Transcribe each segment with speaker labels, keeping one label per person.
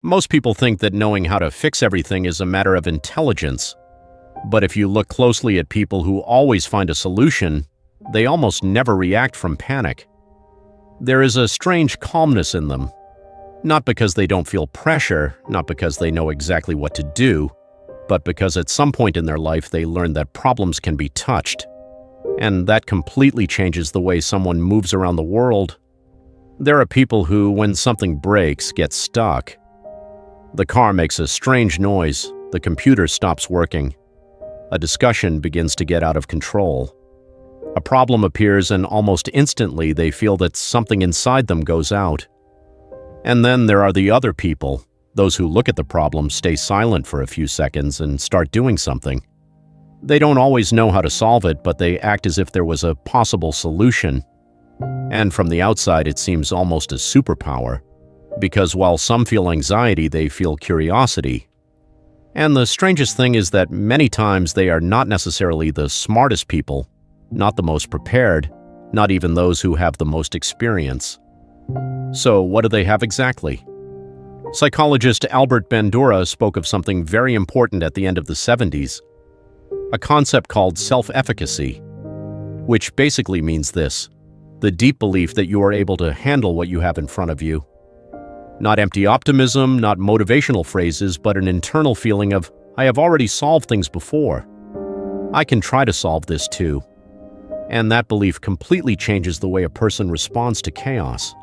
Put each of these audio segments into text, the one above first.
Speaker 1: Most people think that knowing how to fix everything is a matter of intelligence. But if you look closely at people who always find a solution, they almost never react from panic. There is a strange calmness in them. Not because they don't feel pressure, not because they know exactly what to do, but because at some point in their life they learn that problems can be touched. And that completely changes the way someone moves around the world. There are people who, when something breaks, get stuck. The car makes a strange noise, the computer stops working. A discussion begins to get out of control. A problem appears and almost instantly they feel that something inside them goes out. And then there are the other people, those who look at the problem, stay silent for a few seconds, and start doing something. They don't always know how to solve it, but they act as if there was a possible solution. And from the outside, it seems almost a superpower, because while some feel anxiety, they feel curiosity. And the strangest thing is that many times they are not necessarily the smartest people, not the most prepared, not even those who have the most experience. So what do they have exactly? Psychologist Albert Bandura spoke of something very important at the end of the 70s, a concept called self-efficacy, which basically means this: the deep belief that you are able to handle what you have in front of you. Not empty optimism, not motivational phrases, but an internal feeling of, I have already solved things before. I can try to solve this too. And that belief completely changes the way a person responds to chaos.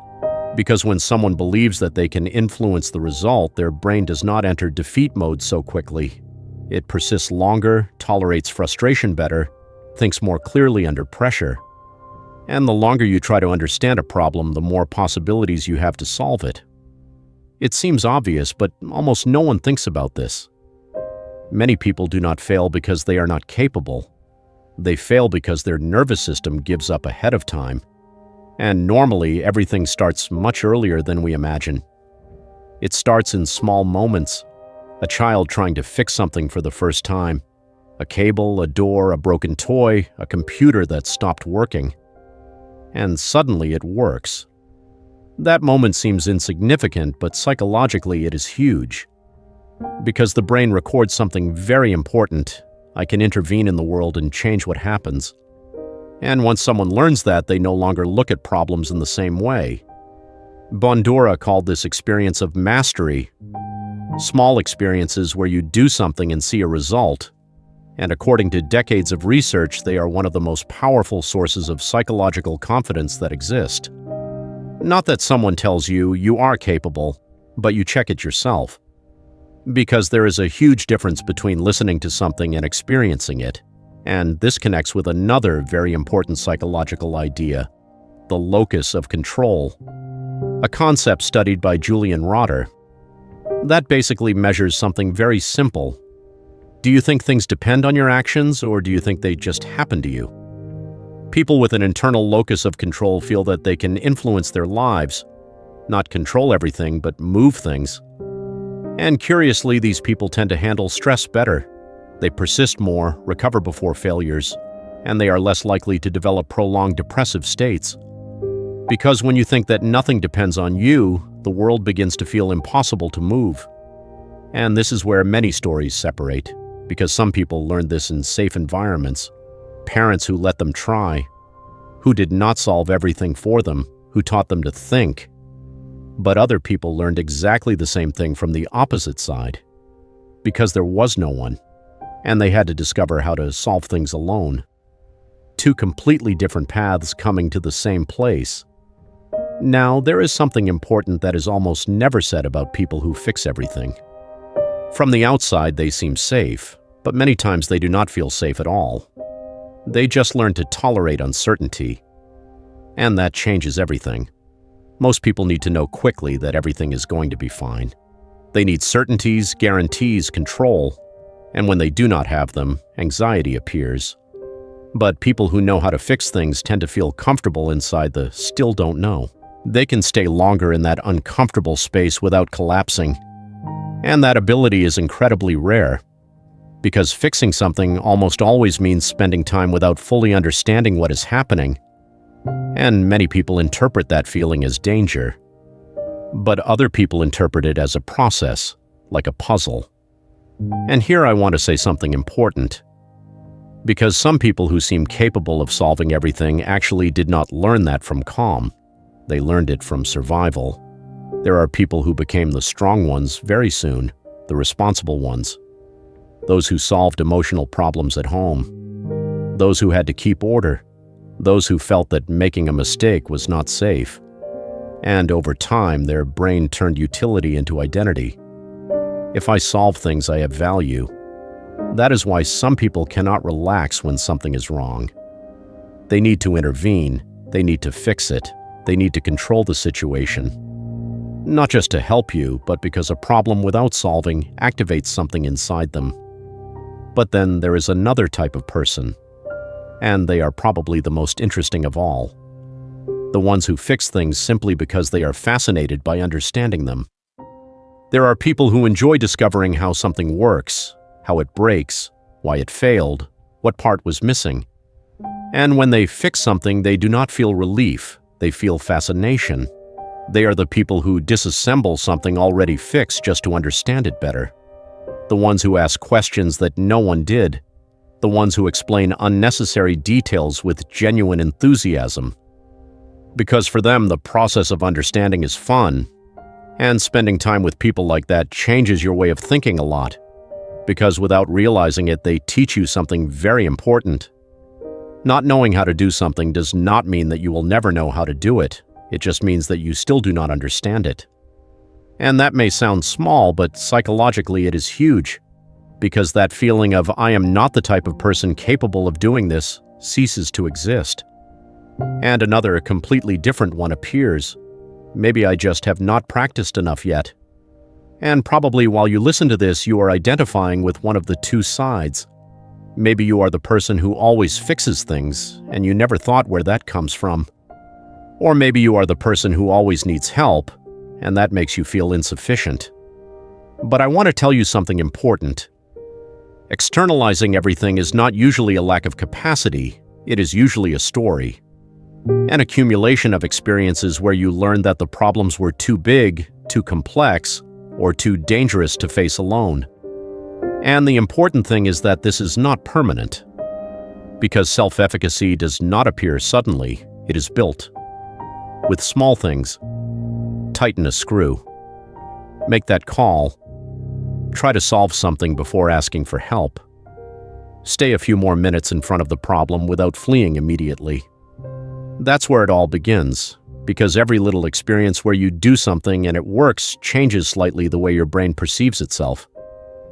Speaker 1: Because when someone believes that they can influence the result, their brain does not enter defeat mode so quickly. It persists longer, tolerates frustration better, thinks more clearly under pressure. And the longer you try to understand a problem, the more possibilities you have to solve it. It seems obvious, but almost no one thinks about this. Many people do not fail because they are not capable. They fail because their nervous system gives up ahead of time. And normally, everything starts much earlier than we imagine. It starts in small moments. A child trying to fix something for the first time. A cable, a door, a broken toy, a computer that stopped working. And suddenly it works. That moment seems insignificant, but psychologically it is huge. Because the brain records something very important. I can intervene in the world and change what happens. And once someone learns that, they no longer look at problems in the same way. Bandura called this experience of mastery. Small experiences where you do something and see a result. And according to decades of research, they are one of the most powerful sources of psychological confidence that exist. Not that someone tells you you are capable, but you check it yourself. Because there is a huge difference between listening to something and experiencing it. And this connects with another very important psychological idea, the locus of control, a concept studied by Julian Rotter. That basically measures something very simple. Do you think things depend on your actions, or do you think they just happen to you? People with an internal locus of control feel that they can influence their lives, not control everything, but move things. And curiously, these people tend to handle stress better. They persist more, recover before failures, and they are less likely to develop prolonged depressive states. Because when you think that nothing depends on you, the world begins to feel impossible to move. And this is where many stories separate, because some people learned this in safe environments. Parents who let them try, who did not solve everything for them, who taught them to think. But other people learned exactly the same thing from the opposite side, because there was no one, and they had to discover how to solve things alone. Two completely different paths coming to the same place. Now, there is something important that is almost never said about people who fix everything. From the outside, they seem safe, but many times they do not feel safe at all. They just learn to tolerate uncertainty. And that changes everything. Most people need to know quickly that everything is going to be fine. They need certainties, guarantees, control. And when they do not have them, anxiety appears. But people who know how to fix things tend to feel comfortable inside the still don't know. They can stay longer in that uncomfortable space without collapsing. And that ability is incredibly rare. Because fixing something almost always means spending time without fully understanding what is happening. And many people interpret that feeling as danger. But other people interpret it as a process, like a puzzle. And here I want to say something important. Because some people who seem capable of solving everything actually did not learn that from calm. They learned it from survival. There are people who became the strong ones very soon, the responsible ones. Those who solved emotional problems at home. Those who had to keep order. Those who felt that making a mistake was not safe. And over time, their brain turned utility into identity. If I solve things, I have value. That is why some people cannot relax when something is wrong. They need to intervene. They need to fix it. They need to control the situation. Not just to help you, but because a problem without solving activates something inside them. But then there is another type of person, and they are probably the most interesting of all. The ones who fix things simply because they are fascinated by understanding them. There are people who enjoy discovering how something works, how it breaks, why it failed, what part was missing. And when they fix something, they do not feel relief, they feel fascination. They are the people who disassemble something already fixed just to understand it better. The ones who ask questions that no one did. The ones who explain unnecessary details with genuine enthusiasm. Because for them, the process of understanding is fun, and spending time with people like that changes your way of thinking a lot, because without realizing it, they teach you something very important. Not knowing how to do something does not mean that you will never know how to do it. It just means that you still do not understand it. And that may sound small, but psychologically it is huge, because that feeling of I am not the type of person capable of doing this ceases to exist. And another completely different one appears. Maybe I just have not practiced enough yet. And probably while you listen to this, you are identifying with one of the two sides. Maybe you are the person who always fixes things, and you never thought where that comes from. Or maybe you are the person who always needs help, and that makes you feel insufficient. But I want to tell you something important. Externalizing everything is not usually a lack of capacity, it is usually a story. An accumulation of experiences where you learn that the problems were too big, too complex, or too dangerous to face alone. And the important thing is that this is not permanent. Because self-efficacy does not appear suddenly, it is built. With small things. Tighten a screw. Make that call. Try to solve something before asking for help. Stay a few more minutes in front of the problem without fleeing immediately. That's where it all begins, because every little experience where you do something and it works changes slightly the way your brain perceives itself.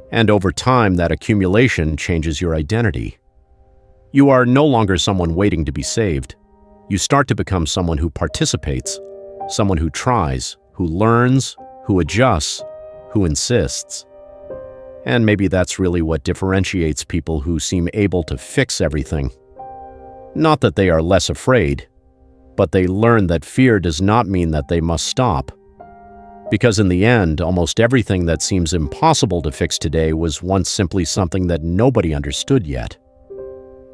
Speaker 1: And over time, that accumulation changes your identity. You are no longer someone waiting to be saved. You start to become someone who participates, someone who tries, who learns, who adjusts, who insists. And maybe that's really what differentiates people who seem able to fix everything. Not that they are less afraid, but they learn that fear does not mean that they must stop. Because in the end, almost everything that seems impossible to fix today was once simply something that nobody understood yet.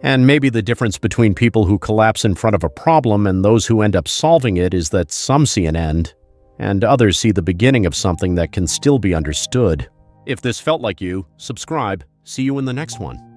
Speaker 1: And maybe the difference between people who collapse in front of a problem and those who end up solving it is that some see an end, and others see the beginning of something that can still be understood. If this felt like you, subscribe. See you in the next one.